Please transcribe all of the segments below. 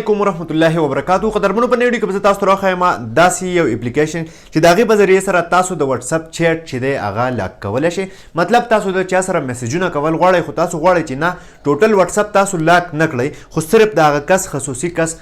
علیکم ورحمت الله وبرکاتو. قدرمنو په نوې ویډیو کې تاسو ته راخایم داسې یو اپلیکیشن چې د هغې په ذریعې سره تاسو د واتس اپ چیټ چې دی هغه لاک کولی شئ. مطلب تاسو د چا سره میسیجونه کول غواړئ خو تاسو غواړئ چې نه ټوټل واتس اپ تاسو لاک نه کړئ خو صرف د هغه کس خصوصي کس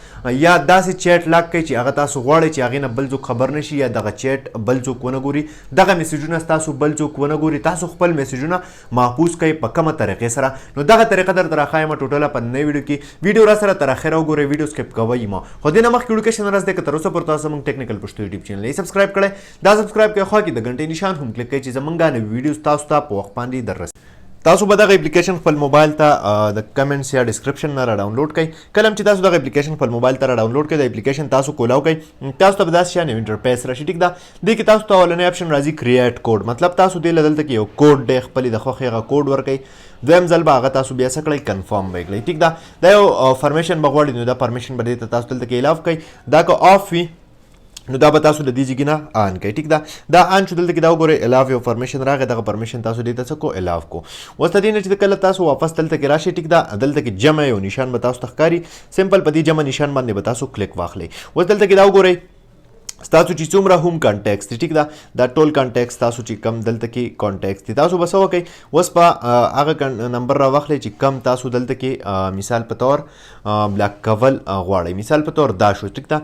یا داسې چیټ لاک کړئ چې هغه تاسو غواړئ چې هغې نه بل څوک خبر نشي یا دغه چیټ بل څوک ونه ګوري، دغه میسیجونه تاسو بل څوک ونه ګوري، تاسو خپل میسیجونه محفوظ کړئ په کومه طریقې سره. نو دغه طریقه درته راښایم ټوټله په نوې ویډیو کې. ویډیو را سره تر اخره وګورئ، ویډیو سکپ کوئ مه. خو دې نه مخکې ویډیو راځي که تر اوسه پورې تاسو زموږ ټیکنیکل پښتو یوټیوب چینل یې سبسکرایب کړئ. دا سبسکرایب کوئ، خوا کې د غنټې نشان هم کلیک کړئ چې زموږ نوي ویډیوز تاسو ته په وخت باندې دررسي. تاسو به دغه اپلیکیشن خپل موبایل ته د کمنټس یا ډسکرپشن نه را ډاونلوډ کړئ. کله چې تاسو دغه اپلیکیشن خپل موبایل ته را ډاونلوډ کړئ د اپلیکیشن تاسو کولاو کړئ، تاسو ته به داسې شان یو انټرفیس راشي. ټیک ده، دې کې تاسو ته اولنی اپشن راځي کریټ کوډ. مطلب تاسو دې له دلته کې یو کوډ دی خپلې د خوښې هغه کوډ ورکړئ. دویم ځل به هغه تاسو بیا څه کړئ کنفرم به یې کړئ. ټیک ده، دا یو پرمیشن به غواړي، نو دا پرمیشن به دې ته تاسو دلته کې الاف کړئ. دا که آف وي نو دا به تاسو د دې ځای نه آن کړئ. ټیک ده، دا آن شو. دلته کې دا وګورئ الاف یو پرمیشن راغی، دغه پرمیشن تاسو دې ته څه کو الاف کو. اوس د دې نه چې کله تاسو واپس دلته کې راشئ، ټیک ده، دلته کې جمع یو نشان به تاسو ته ښکاري. سمپل په دې جمع نشان باندې به تاسو کلیک واخلئ. اوس دلته کې دا وګورئ تاسو چې څومره هم کانټیکس دي، ټیک ده، دا ټول کانټیکس تاسو چې کم دلته کې کانټیکس دي تاسو به څه وکئ. اوس په هغه نمبر راواخلئ چې کم تاسو دلته کې مثال په طور بلاک کول غواړئ. مثال په طور دا شو، ټیک ده،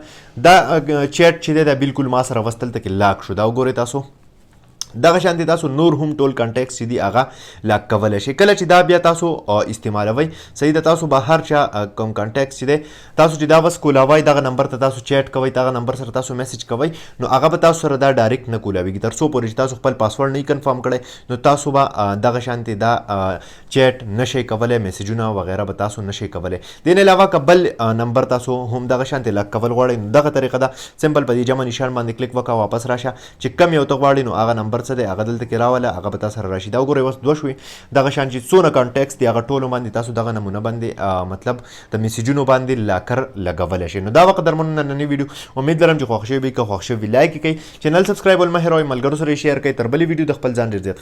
دا چیټ چې دی دا بالکل ما سره اوس دلته کې لاک شو. دا وګورئ تاسو دغه شانتي تاسو نور هم ټول کانټیکس چې دي هغه لاک کولی شئ. کله چې دا بیا تاسو استعمالوئ، صحیح ده، تاسو به هر چا کوم کانټیکس چې دی تاسو چې دا بس کولاوئ، دغه نمبر ته تاسو چیټ کوئ، دغه نمبر سره تاسو میسج کوئ، نو هغه به تاسو سره دا ډایرکټ نه کولاویږي تر څو پورې چې تاسو خپل پاسورډ نه کنفرم کړئ. نو تاسو به دغه شانتي دا چیټ نشئ کولی، میسجونه وغیره به تاسو نشئ کولی. دې نه علاوه که بل نمبر تاسو هم دغه شانتي لاک کول غواړئ، نو دغه طریقه ده. سمپل په دې جمع نشان باندې کلیک وکړه، واپس راشه، چې کم یو ته غواړئ نو هغه نمبر څه دی هغه دلته کې راوله، هغه به تاسو سره راشي. دا وګورئ اوس دوه شوې. دغه شان چې څونه کانټیکس دي هغه ټولو باندې تاسو دغه نمونه باندې مطلب د میسیجونو باندې لاکر لګولی شئ. نو دا وه قدرمنو نننۍ ویډیو. امید لرم چې خوښ شوي وي. که خوښ شوي وي لایک یې کړئ، چینل سبسکرایب ول مه هېروئ، ملګرو سره یې شیر کړئ. تر بلې ویډیو د خپل ځان ډېر زیات